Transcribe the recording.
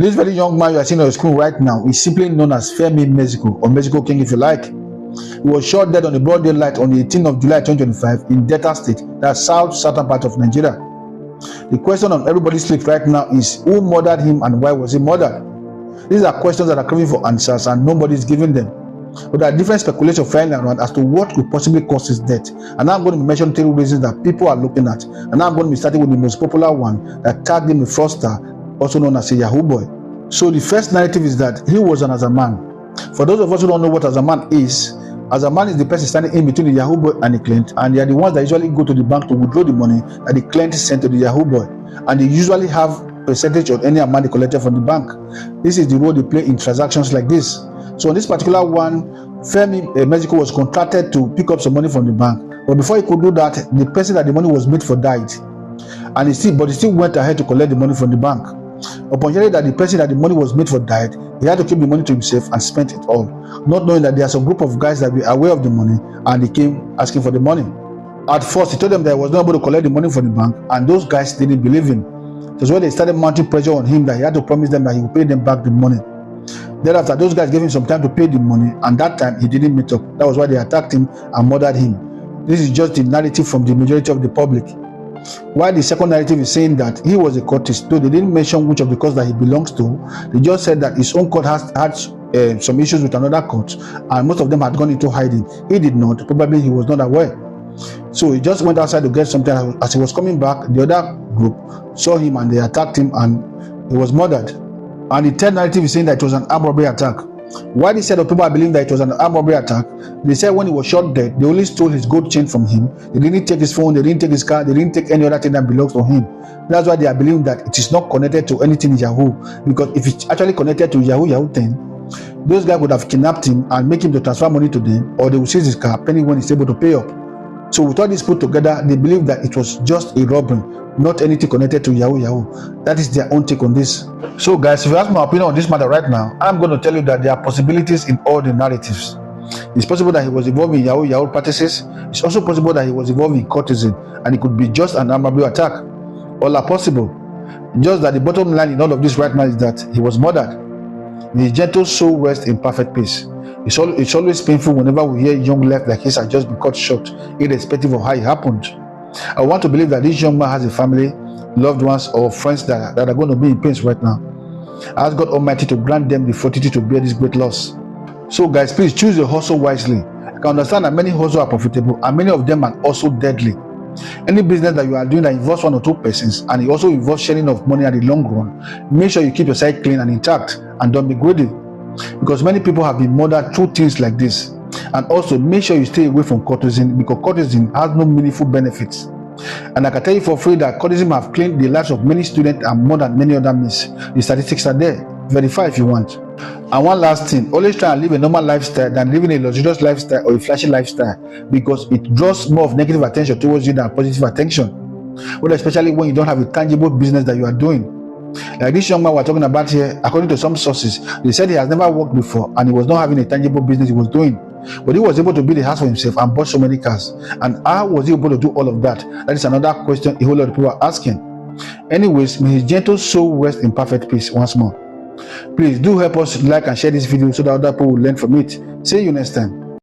This very young man you are seeing on the screen right now is simply known as Femi Mexico, or Mexico King if you like. He was shot dead on the broad daylight on the 18th of July 2025 in Delta State, that's southern part of Nigeria. The question on everybody's lips right now is who murdered him and why was he murdered? These are questions that are craving for answers and nobody is giving them. But there are different speculations flying around as to what could possibly cause his death. And I'm going to mention 3 reasons that people are looking at. And I'm going to be starting with the most popular one that tagged him a fraudster, also known as a Yahoo boy. So the first narrative is that he was an Azaman. For those of us who don't know what Azaman is the person standing in between the Yahoo boy and the client, and they are the ones that usually go to the bank to withdraw the money that the client sent to the Yahoo boy. And they usually have percentage on any amount they collected from the bank. This is the role they play in transactions like this. So on this particular one, Femi Mexico was contracted to pick up some money from the bank. But before he could do that, the person that the money was made for died. And he still went ahead to collect the money from the bank. Upon hearing that the person that the money was made for died, he had to keep the money to himself and spent it all, not knowing that there's a group of guys that were aware of the money and they came asking for the money. At first, he told them that he was not able to collect the money from the bank, and those guys didn't believe him. That's when they started mounting pressure on him that he had to promise them that he would pay them back the money. Thereafter, those guys gave him some time to pay the money, and that time he didn't meet up. That was why they attacked him and murdered him. This is just the narrative from the majority of the public. While the second narrative is saying that he was a courtist, though they didn't mention which of the courts that he belongs to. They just said that his own court had some issues with another court, and most of them had gone into hiding. He did not. Probably he was not aware. So he just went outside to get something. As he was coming back, the other group saw him and they attacked him, and he was murdered. And the third narrative is saying that it was an armed robbery attack. Why they said that people are believing that it was an armed robbery attack? They said when he was shot dead, they only stole his gold chain from him. They didn't take his phone, they didn't take his car, they didn't take any other thing that belongs to him. That's why they are believing that it is not connected to anything Yahoo. Because if it's actually connected to Yahoo thing, those guys would have kidnapped him and make him to transfer money to them, or they would seize his car, pending when he's able to pay up. So with all this put together, they believe that it was just a robbery, not anything connected to Yahoo. That is their own take on this. So guys, if you ask my opinion on this matter right now, I'm going to tell you that there are possibilities in all the narratives. It's possible that he was involved in Yahoo practices. It's also possible that he was involved in courtesan, and it could be just an armed robbery attack. All are possible. Just that the bottom line in all of this right now is that he was murdered. May his gentle soul rest in perfect peace. It's always painful whenever we hear young life like his has just been cut short, irrespective of how it happened. I want to believe that this young man has a family, loved ones, or friends that are going to be in pain right now. I ask God Almighty to grant them the fortitude to bear this great loss. So guys, please choose your hustle wisely. I can understand that many hustles are profitable and many of them are also deadly. Any business that you are doing that involves 1 or 2 persons and it also involves sharing of money at the long run, make sure you keep your side clean and intact and don't be greedy. Because many people have been murdered through things like this. And also make sure you stay away from courtesan, because courtesan has no meaningful benefits. And I can tell you for free that courtesan have claimed the lives of many students and more than many other means. The statistics are there. Verify if you want. And one last thing, always try and live a normal lifestyle than living a luxurious lifestyle or a flashy lifestyle, because it draws more of negative attention towards you than positive attention. But especially when you don't have a tangible business that you are doing. Like this young man we're talking about here, according to some sources, they said he has never worked before and he was not having a tangible business he was doing. But he was able to build a house for himself and bought so many cars. And how was he able to do all of that? That is another question a whole lot of people are asking. Anyways, may his gentle soul rest in perfect peace once more. Please do help us like and share this video so that other people will learn from it. See you next time.